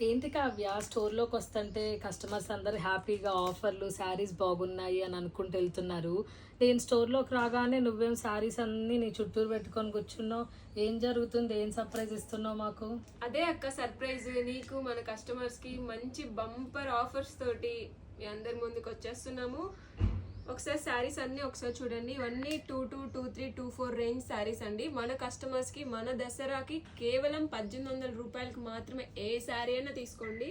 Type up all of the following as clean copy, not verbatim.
ఏంటి కావ్య, స్టోర్లోకి వస్తుంటే కస్టమర్స్ అందరు హ్యాపీగా ఆఫర్లు శారీస్ బాగున్నాయి అని అనుకుంటూ వెళ్తున్నారు. నేను స్టోర్లోకి రాగానే నువ్వేం శారీస్ అన్నీ నీ చుట్టూరు పెట్టుకొని కూర్చున్నావు. ఏం జరుగుతుంది? ఏం సర్ప్రైజ్ ఇస్తున్నావు మాకు? అదే అక్క సర్ప్రైజ్. నీకు మన కస్టమర్స్ కి మంచి బంపర్ ఆఫర్స్ తోటి మీ అందరి ముందుకు వచ్చేస్తున్నాము. ఒకసారి శారీస్ అన్ని ఒకసారి చూడండి. ఇవన్నీ 2223 24 రేంజ్ శారీస్ అండి. మన కస్టమర్స్ కి మన దసరాకి కేవలం 1800 రూపాయలకి మాత్రమే ఏ శారీ అయినా తీసుకోండి.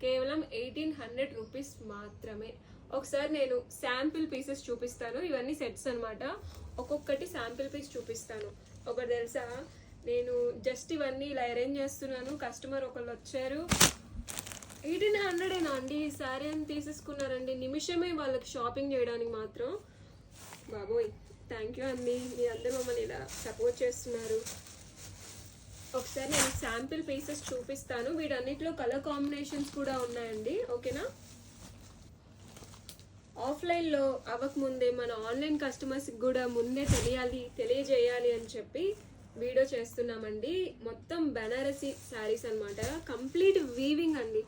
కేవలం 1800 రూపీస్ మాత్రమే. ఒకసారి నేను శాంపిల్ పీసెస్ చూపిస్తాను. ఇవన్నీ సెట్స్ అనమాట. ఒక్కొక్కటి శాంపిల్ పీస్ చూపిస్తాను. ఒకటి తెలుసా, నేను జస్ట్ ఇవన్నీ ఇలా అరేంజ్ చేస్తున్నాను. కస్టమర్ ఒకళ్ళు వచ్చారు, 1800 అండి ఈ శారీ అని తీసేసుకున్నారండి. నిమిషమే వాళ్ళకి షాపింగ్ చేయడానికి మాత్రం. బాబోయ్, థ్యాంక్ యూ అండి, మీ అందరూ మమ్మల్ని ఇలా సపోర్ట్ చేస్తున్నారు. ఒకసారి నేను శాంపిల్ పీసెస్ చూపిస్తాను. వీటన్నిటిలో కలర్ కాంబినేషన్స్ కూడా ఉన్నాయండి. ఓకేనా? ఆఫ్లైన్లో అవ్వకముందే మన ఆన్లైన్ కస్టమర్స్కి కూడా ముందే తెలియజేయాలి అని చెప్పి వీడియో చేస్తున్నామండి. మొత్తం బెనారసీ శారీస్ అనమాట. కంప్లీట్ వీవింగ్ అండి.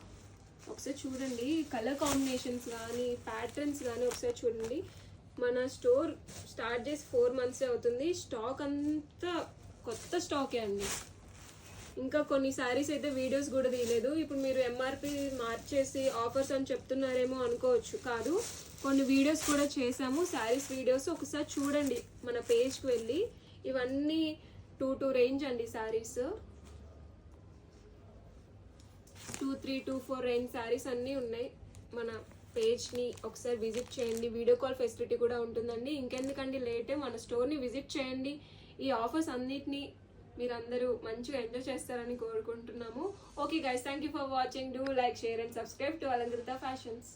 ఒకసారి చూడండి, కలర్ కాంబినేషన్స్ కానీ ప్యాటర్న్స్ కానీ ఒకసారి చూడండి. మన స్టోర్ స్టార్ట్ చేసి 4 months అవుతుంది. స్టాక్ అంతా కొత్త స్టాకే అండి. ఇంకా కొన్ని శారీస్ అయితే వీడియోస్ కూడా తీయలేదు. ఇప్పుడు మీరు ఎంఆర్పి మార్చేసి ఆఫర్స్ అని చెప్తున్నారేమో అనుకోవచ్చు. కాదు, కొన్ని వీడియోస్ కూడా చేసాము, శారీస్ వీడియోస్. ఒకసారి చూడండి మన పేజ్కి వెళ్ళి. ఇవన్నీ 22 రేంజ్ అండి శారీస్. 23, 24 రేంజ్ శారీస్ అన్నీ ఉన్నాయి. మన పేజ్ని ఒకసారి విజిట్ చేయండి. వీడియో కాల్ ఫెసిలిటీ కూడా ఉంటుందండి. ఇంకెందుకండి లేటే, మన స్టోర్ని విజిట్ చేయండి. ఈ ఆఫర్స్ అన్నిటినీ మీరందరూ మంచిగా ఎంజాయ్ చేస్తారని కోరుకుంటున్నాము. Okay guys, thank you for watching. Do like, share and subscribe to Alankrita fashions.